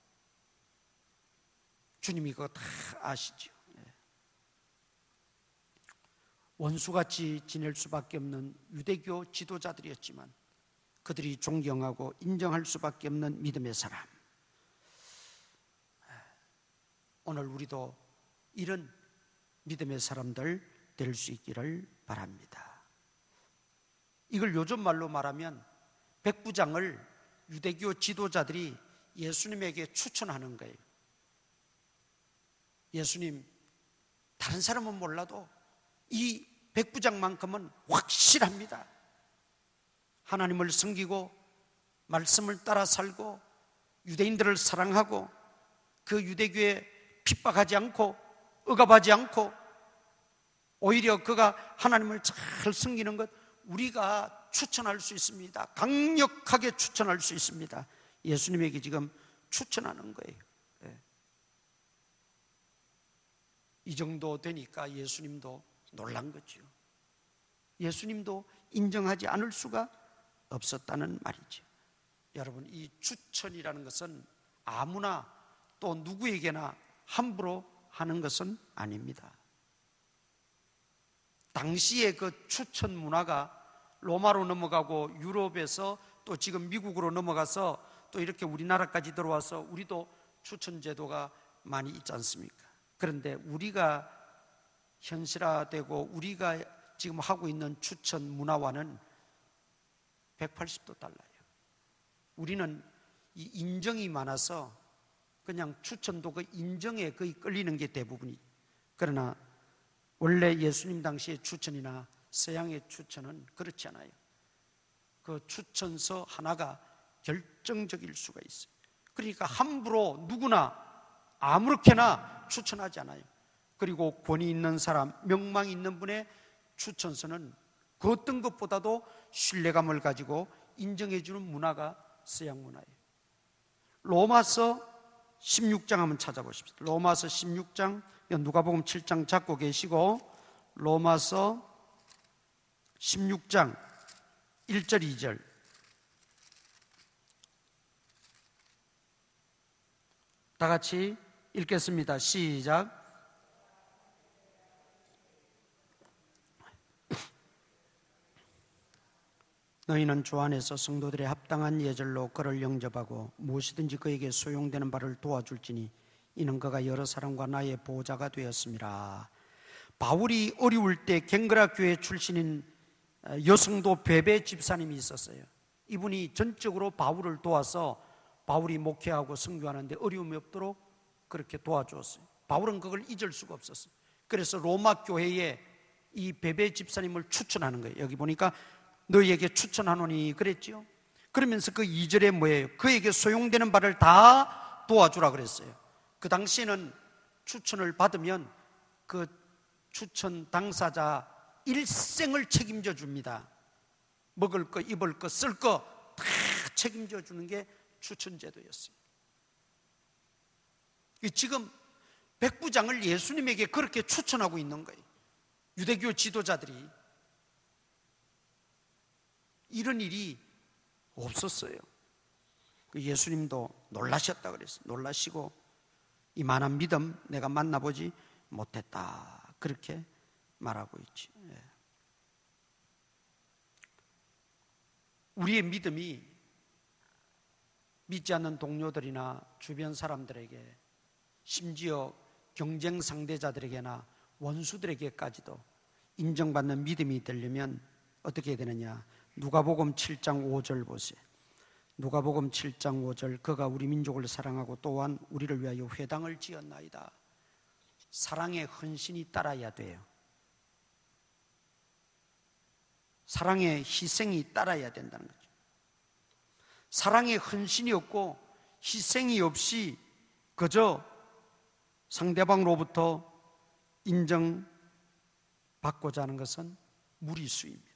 주님이 그거 다 아시죠. 원수같이 지낼 수밖에 없는 유대교 지도자들이었지만 그들이 존경하고 인정할 수밖에 없는 믿음의 사람. 오늘 우리도 이런 믿음의 사람들 될 수 있기를 바랍니다. 이걸 요즘 말로 말하면 백부장을 유대교 지도자들이 예수님에게 추천하는 거예요. 예수님, 다른 사람은 몰라도 이 백부장만큼은 확실합니다. 하나님을 섬기고 말씀을 따라 살고 유대인들을 사랑하고 그 유대교에 핍박하지 않고 억압하지 않고 오히려 그가 하나님을 잘 섬기는 것 우리가 추천할 수 있습니다. 강력하게 추천할 수 있습니다. 예수님에게 지금 추천하는 거예요. 예. 이 정도 되니까 예수님도 놀란 거죠. 예수님도 인정하지 않을 수가 없었다는 말이죠. 여러분, 이 추천이라는 것은 아무나 또 누구에게나 함부로 하는 것은 아닙니다. 당시의 그 추천 문화가 로마로 넘어가고 유럽에서 또 지금 미국으로 넘어가서 또 이렇게 우리나라까지 들어와서 우리도 추천 제도가 많이 있지 않습니까? 그런데 우리가 현실화되고 우리가 지금 하고 있는 추천 문화와는 180도 달라요. 우리는 이 인정이 많아서 그냥 추천도 그 인정에 거의 끌리는 게 대부분이에요. 그러나 원래 예수님 당시의 추천이나 서양의 추천은 그렇지 않아요. 그 추천서 하나가 결정적일 수가 있어요. 그러니까 함부로 누구나 아무렇게나 추천하지 않아요. 그리고 권위 있는 사람, 명망 있는 분의 추천서는 그 어떤 것보다도 신뢰감을 가지고 인정해주는 문화가 서양 문화예요. 로마서 16장 한번 찾아보십시오. 로마서 16장, 누가복음 7장 잡고 계시고 로마서 16장 1절 2절 다 같이 읽겠습니다. 시작. 너희는 주 안에서 성도들의 합당한 예절로 그를 영접하고 무엇이든지 그에게 소용되는 바를 도와줄지니 이는 그가 여러 사람과 나의 보호자가 되었습니다. 바울이 어려울 때 갱그라 교회 출신인 여성도 베베 집사님이 있었어요. 이분이 전적으로 바울을 도와서 바울이 목회하고 선교하는데 어려움이 없도록 그렇게 도와주었어요. 바울은 그걸 잊을 수가 없었어요. 그래서 로마 교회에 이 베베 집사님을 추천하는 거예요. 여기 보니까 너희에게 추천하노니 그랬죠. 그러면서 그 2절에 뭐예요? 그에게 소용되는 바를 다 도와주라 그랬어요. 그 당시에는 추천을 받으면 그 추천 당사자 일생을 책임져 줍니다. 먹을 거, 입을 거, 쓸 거 다 책임져 주는 게 추천 제도였어요. 지금 백부장을 예수님에게 그렇게 추천하고 있는 거예요. 유대교 지도자들이. 이런 일이 없었어요. 예수님도 놀라셨다 그랬어요. 놀라시고 이만한 믿음 내가 만나보지 못했다 그렇게 말하고 있지. 우리의 믿음이 믿지 않는 동료들이나 주변 사람들에게 심지어 경쟁 상대자들에게나 원수들에게까지도 인정받는 믿음이 되려면 어떻게 해야 되느냐? 누가복음 7장 5절 보세요. 누가복음 7장 5절 그가 우리 민족을 사랑하고 또한 우리를 위하여 회당을 지었나이다. 사랑의 헌신이 따라야 돼요. 사랑의 희생이 따라야 된다는 거죠. 사랑의 헌신이 없고 희생이 없이 그저 상대방으로부터 인정받고자 하는 것은 무리수입니다.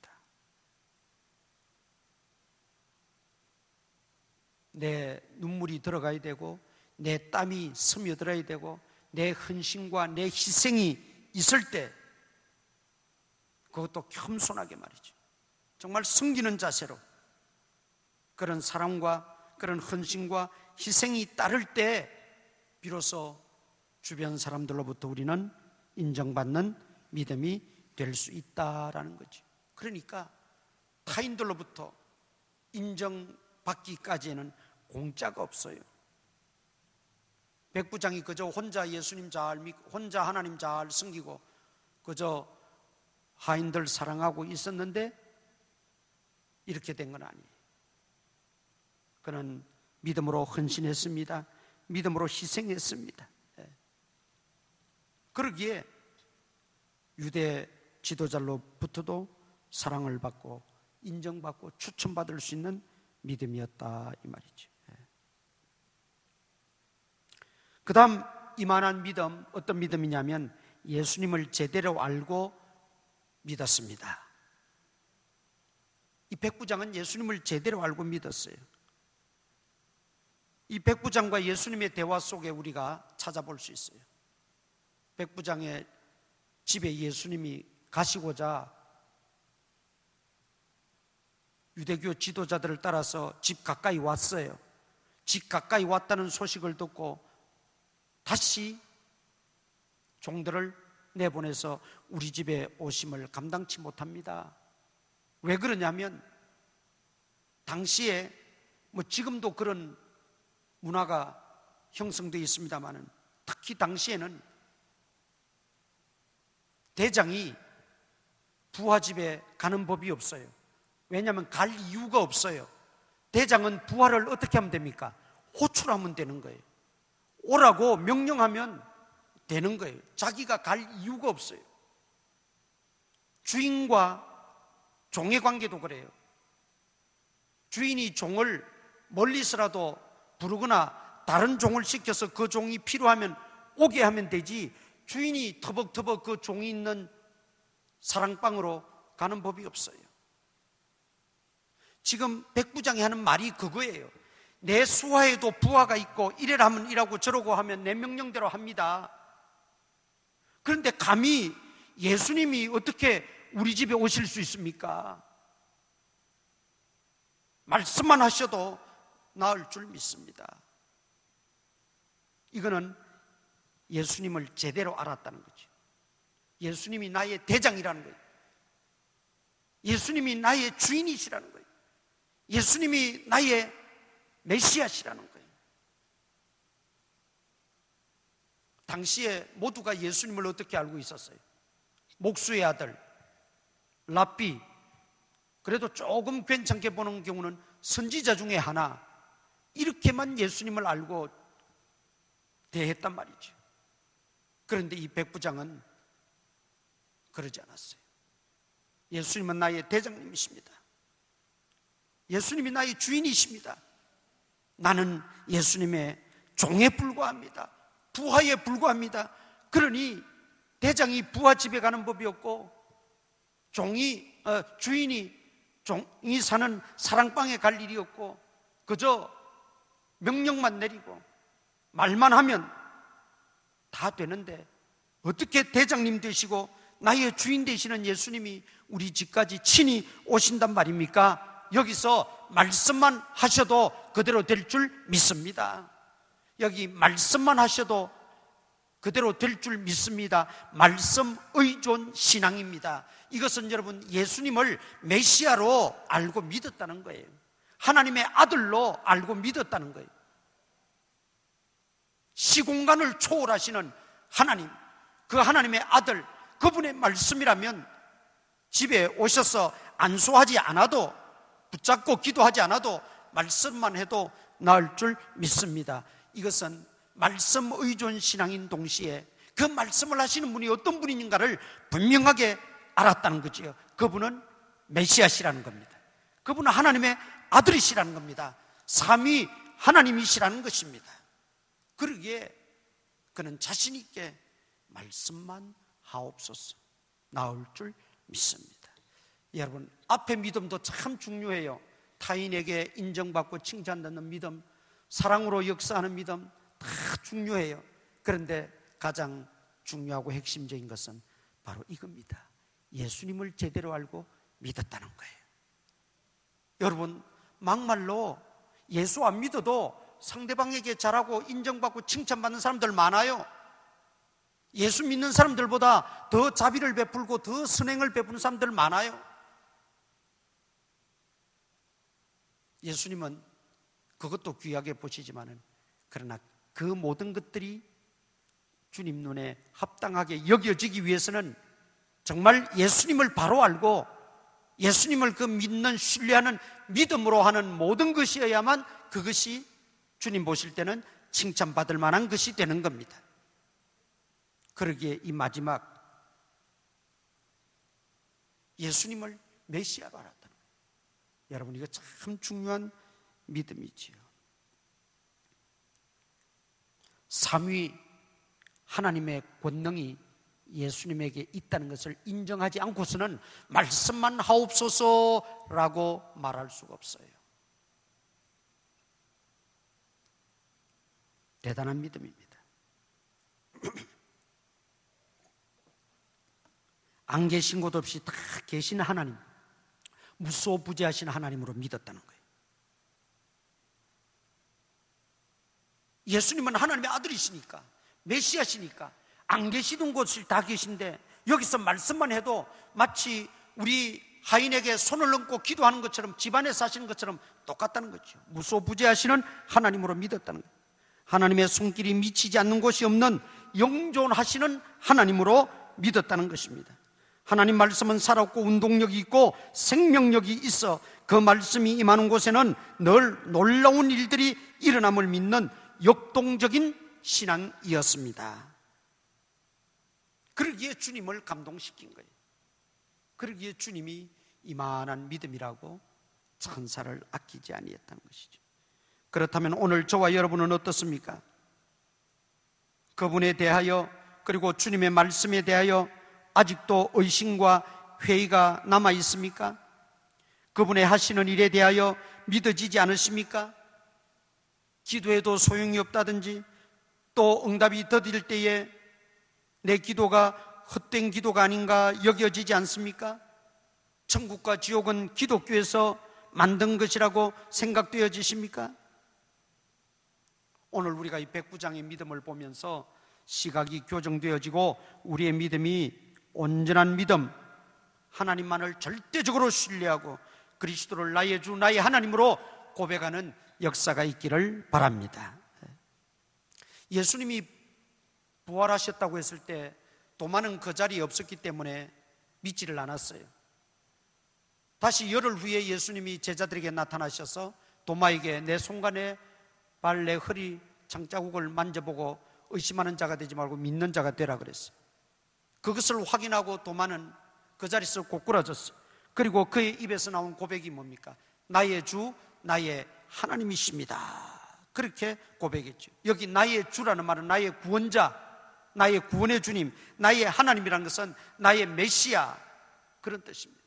내 눈물이 들어가야 되고 내 땀이 스며들어야 되고 내 헌신과 내 희생이 있을 때 그것도 겸손하게 말이죠. 정말 섬기는 자세로 그런 사랑과 그런 헌신과 희생이 따를 때 비로소 주변 사람들로부터 우리는 인정받는 믿음이 될 수 있다라는 거죠. 그러니까 타인들로부터 인정받기까지는 공짜가 없어요. 백부장이 그저 혼자 예수님 잘 믿고 혼자 하나님 잘 섬기고 그저 하인들 사랑하고 있었는데 이렇게 된 건 아니에요. 그는 믿음으로 헌신했습니다. 믿음으로 희생했습니다. 그러기에 유대 지도자로부터도 사랑을 받고 인정받고 추천받을 수 있는 믿음이었다 이 말이죠. 그 다음 이만한 믿음, 어떤 믿음이냐면 예수님을 제대로 알고 믿었습니다. 이 백부장은 예수님을 제대로 알고 믿었어요. 이 백부장과 예수님의 대화 속에 우리가 찾아볼 수 있어요. 백부장의 집에 예수님이 가시고자 유대교 지도자들을 따라서 집 가까이 왔어요. 집 가까이 왔다는 소식을 듣고 다시 종들을 내보내서 우리 집에 오심을 감당치 못합니다. 왜 그러냐면 당시에 지금도 그런 문화가 형성되어 있습니다만 특히 당시에는 대장이 부하집에 가는 법이 없어요. 왜냐하면 갈 이유가 없어요. 대장은 부하를 어떻게 하면 됩니까? 호출하면 되는 거예요. 오라고 명령하면 되는 거예요. 자기가 갈 이유가 없어요. 주인과 종의 관계도 그래요. 주인이 종을 멀리서라도 부르거나 다른 종을 시켜서 그 종이 필요하면 오게 하면 되지, 주인이 터벅터벅 그 종이 있는 사랑방으로 가는 법이 없어요. 지금 백부장이 하는 말이 그거예요. 내 수하에도 부하가 있고 이래라 하면 이라고 저러고 하면 내 명령대로 합니다. 그런데 감히 예수님이 어떻게 우리 집에 오실 수 있습니까? 말씀만 하셔도 나을 줄 믿습니다. 이거는 예수님을 제대로 알았다는 거죠. 예수님이 나의 대장이라는 거예요. 예수님이 나의 주인이시라는 거예요. 예수님이 나의 메시아시라는 거예요. 당시에 모두가 예수님을 어떻게 알고 있었어요? 목수의 아들 랍비, 그래도 조금 괜찮게 보는 경우는 선지자 중에 하나, 이렇게만 예수님을 알고 대했단 말이죠. 그런데 이 백부장은 그러지 않았어요. 예수님은 나의 대장님이십니다. 예수님이 나의 주인이십니다. 나는 예수님의 종에 불과합니다. 부하에 불과합니다. 그러니 대장이 부하 집에 가는 법이 없고 주인이 종이 사는 사랑방에 갈 일이 없고 그저 명령만 내리고 말만 하면 다 되는데 어떻게 대장님 되시고 나의 주인 되시는 예수님이 우리 집까지 친히 오신단 말입니까? 여기서 말씀만 하셔도 그대로 될 줄 믿습니다. 여기 말씀만 하셔도 그대로 될 줄 믿습니다. 말씀 의존 신앙입니다. 이것은 여러분 예수님을 메시아로 알고 믿었다는 거예요. 하나님의 아들로 알고 믿었다는 거예요. 시공간을 초월하시는 하나님, 그 하나님의 아들, 그분의 말씀이라면 집에 오셔서 안수하지 않아도, 붙잡고 기도하지 않아도 말씀만 해도 나을 줄 믿습니다. 이것은 말씀 의존 신앙인 동시에 그 말씀을 하시는 분이 어떤 분인가를 분명하게 알았다는 거지요. 그분은 메시아시라는 겁니다. 그분은 하나님의 아들이시라는 겁니다. 삼위 하나님이시라는 것입니다. 그러기에 그는 자신 있게 말씀만 하옵소서, 나올 줄 믿습니다. 여러분, 앞에 믿음도 참 중요해요. 타인에게 인정받고 칭찬받는 믿음, 사랑으로 역사하는 믿음 다 중요해요. 그런데 가장 중요하고 핵심적인 것은 바로 이겁니다. 예수님을 제대로 알고 믿었다는 거예요. 여러분, 막말로 예수 안 믿어도 상대방에게 잘하고 인정받고 칭찬받는 사람들 많아요. 예수 믿는 사람들보다 더 자비를 베풀고 더 선행을 베푸는 사람들 많아요. 예수님은 그것도 귀하게 보시지만은, 그러나 그 모든 것들이 주님 눈에 합당하게 여겨지기 위해서는 정말 예수님을 바로 알고 예수님을 그 믿는, 신뢰하는 믿음으로 하는 모든 것이어야만 그것이 주님 보실 때는 칭찬받을 만한 것이 되는 겁니다. 그러기에 이 마지막 예수님을 메시아로 알았다는 거예요. 여러분, 이거 참 중요한 믿음이지요. 삼위 하나님의 권능이 예수님에게 있다는 것을 인정하지 않고서는 말씀만 하옵소서라고 말할 수가 없어요. 대단한 믿음입니다. 안 계신 곳 없이 다 계신 하나님, 무소부재하신 하나님으로 믿었다는 거예요. 예수님은 하나님의 아들이시니까, 메시아시니까 안 계시던 곳을 다 계신데 여기서 말씀만 해도 마치 우리 하인에게 손을 얹고 기도하는 것처럼, 집안에 사시는 것처럼 똑같다는 거죠. 무소부재하시는 하나님으로 믿었다는 거예요. 하나님의 손길이 미치지 않는 곳이 없는 영존하시는 하나님으로 믿었다는 것입니다. 하나님 말씀은 살았고 운동력이 있고 생명력이 있어 그 말씀이 임하는 곳에는 늘 놀라운 일들이 일어남을 믿는 역동적인 신앙이었습니다. 그러기에 주님을 감동시킨 거예요. 그러기에 주님이 이만한 믿음이라고 천사를 아끼지 아니했다는 것이죠. 그렇다면 오늘 저와 여러분은 어떻습니까? 그분에 대하여, 그리고 주님의 말씀에 대하여 아직도 의심과 회의가 남아 있습니까? 그분의 하시는 일에 대하여 믿어지지 않으십니까? 기도해도 소용이 없다든지, 또 응답이 더딜 때에 내 기도가 헛된 기도가 아닌가 여겨지지 않습니까? 천국과 지옥은 기독교에서 만든 것이라고 생각되어지십니까? 오늘 우리가 이 백부장의 믿음을 보면서 시각이 교정되어지고 우리의 믿음이 온전한 믿음, 하나님만을 절대적으로 신뢰하고 그리스도를 나의 주, 나의 하나님으로 고백하는 역사가 있기를 바랍니다. 예수님이 부활하셨다고 했을 때 도마는 그 자리에 없었기 때문에 믿지를 않았어요. 다시 열흘 후에 예수님이 제자들에게 나타나셔서 도마에게 내 손과 내 발, 내 허리 장자국을 만져보고 의심하는 자가 되지 말고 믿는 자가 되라 그랬어요. 그것을 확인하고 도마는 그 자리에서 고꾸라졌어요. 그리고 그의 입에서 나온 고백이 뭡니까? 나의 주, 나의 하나님이십니다. 그렇게 고백했죠. 여기 나의 주라는 말은 나의 구원자, 나의 구원의 주님, 나의 하나님이라는 것은 나의 메시아, 그런 뜻입니다.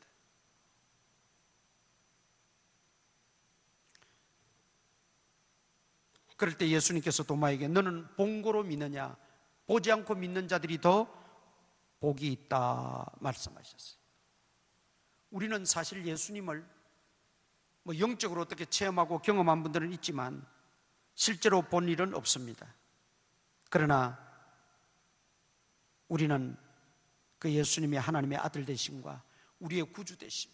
그럴 때 예수님께서 도마에게 너는 본고로 믿느냐? 보지 않고 믿는 자들이 더 복이 있다 말씀하셨어요. 우리는 사실 예수님을 영적으로 어떻게 체험하고 경험한 분들은 있지만 실제로 본 일은 없습니다. 그러나 우리는 그 예수님이 하나님의 아들 되심과 우리의 구주 되심,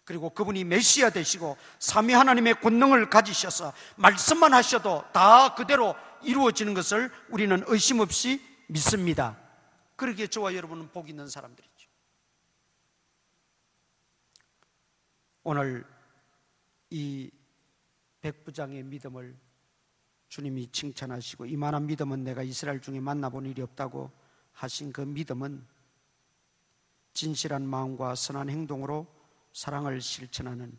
그리고 그분이 메시아 되시고 삼위 하나님의 권능을 가지셔서 말씀만 하셔도 다 그대로 이루어지는 것을 우리는 의심 없이 믿습니다. 그러기에 저와 여러분은 복 있는 사람들이죠. 오늘 이 백부장의 믿음을 주님이 칭찬하시고 이만한 믿음은 내가 이스라엘 중에 만나본 일이 없다고 하신 그 믿음은 진실한 마음과 선한 행동으로 사랑을 실천하는,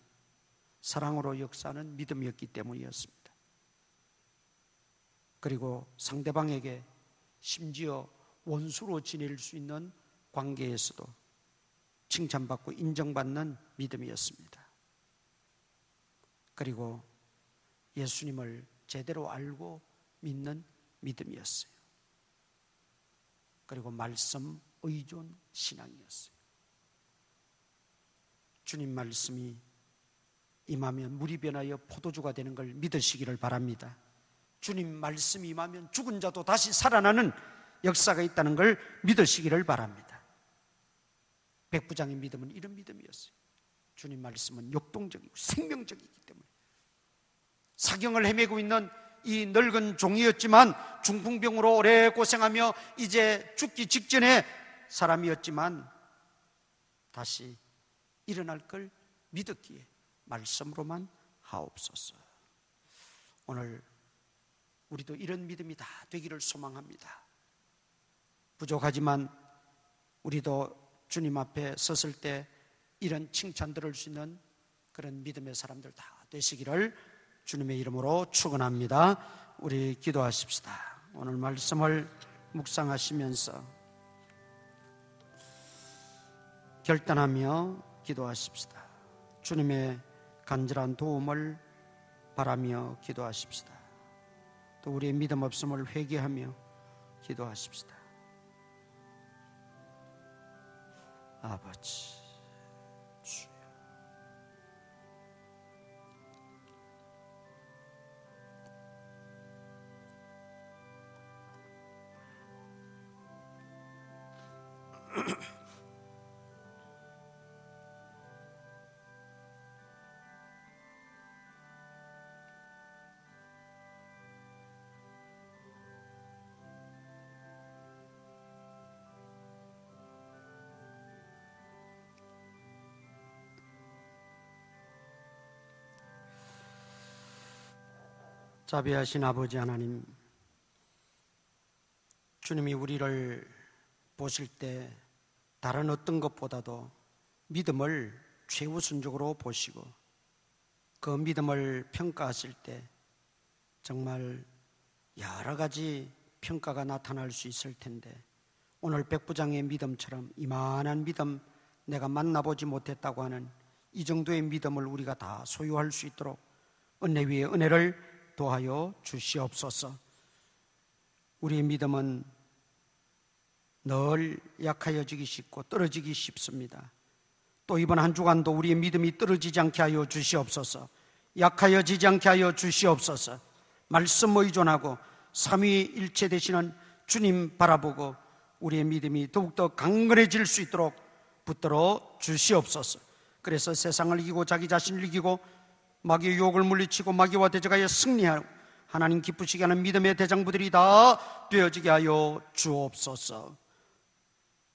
사랑으로 역사하는 믿음이었기 때문이었습니다. 그리고 상대방에게 심지어 원수로 지낼 수 있는 관계에서도 칭찬받고 인정받는 믿음이었습니다. 그리고 예수님을 제대로 알고 믿는 믿음이었어요. 그리고 말씀 의존 신앙이었어요. 주님 말씀이 임하면 물이 변하여 포도주가 되는 걸 믿으시기를 바랍니다. 주님 말씀이 임하면 죽은 자도 다시 살아나는 역사가 있다는 걸 믿으시기를 바랍니다. 백부장의 믿음은 이런 믿음이었어요. 주님 말씀은 역동적이고 생명적이기 때문에 사경을 헤매고 있는 이 늙은 종이었지만, 중풍병으로 오래 고생하며 이제 죽기 직전의 사람이었지만 다시 일어날 걸 믿었기에 말씀으로만 하옵소서. 오늘 우리도 이런 믿음이 다 되기를 소망합니다. 부족하지만 우리도 주님 앞에 섰을 때 이런 칭찬 들을 수 있는 그런 믿음의 사람들 다 되시기를 주님의 이름으로 축원합니다. 우리 기도하십시다. 오늘 말씀을 묵상하시면서 결단하며 기도하십시다. 주님의 간절한 도움을 바라며 기도하십시다. 또 우리의 믿음 없음을 회개하며 기도하십시다. 아버지 주여, 자비하신 아버지 하나님, 주님이 우리를 보실 때 다른 어떤 것보다도 믿음을 최우선적으로 보시고 그 믿음을 평가하실 때 정말 여러 가지 평가가 나타날 수 있을 텐데, 오늘 백부장의 믿음처럼 이만한 믿음, 내가 만나보지 못했다고 하는 이 정도의 믿음을 우리가 다 소유할 수 있도록 은혜 위에 은혜를 도하여 주시옵소서. 우리의 믿음은 늘 약하여지기 쉽고 떨어지기 쉽습니다. 또 이번 한 주간도 우리의 믿음이 떨어지지 않게 하여 주시옵소서. 약하여지지 않게 하여 주시옵소서. 말씀 의존하고 삼위일체 되시는 주님 바라보고 우리의 믿음이 더욱더 강건해질 수 있도록 붙들어 주시옵소서. 그래서 세상을 이기고 자기 자신을 이기고 마귀의 유혹을 물리치고 마귀와 대적하여 승리하고 하나님 기쁘시게 하는 믿음의 대장부들이 다 되어지게 하여 주옵소서.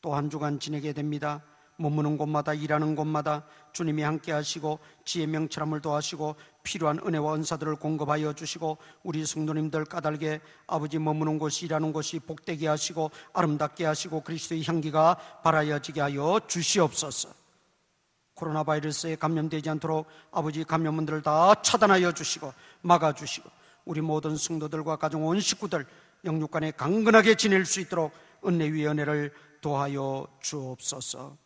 또 한 주간 지내게 됩니다. 머무는 곳마다 일하는 곳마다 주님이 함께 하시고 지혜 명철함을 도하시고 필요한 은혜와 은사들을 공급하여 주시고 우리 성도님들 까닭에 아버지 머무는 곳이 일하는 곳이 복되게 하시고 아름답게 하시고 그리스도의 향기가 발하여지게 하여 주시옵소서. 코로나 바이러스에 감염되지 않도록 아버지 감염원들을 다 차단하여 주시고 막아주시고 우리 모든 성도들과 가정 온 식구들 영육간에 강건하게 지낼 수 있도록 은혜 위에 은혜를 도하여 주옵소서.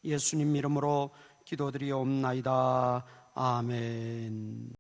예수님 이름으로 기도드리옵나이다. 아멘.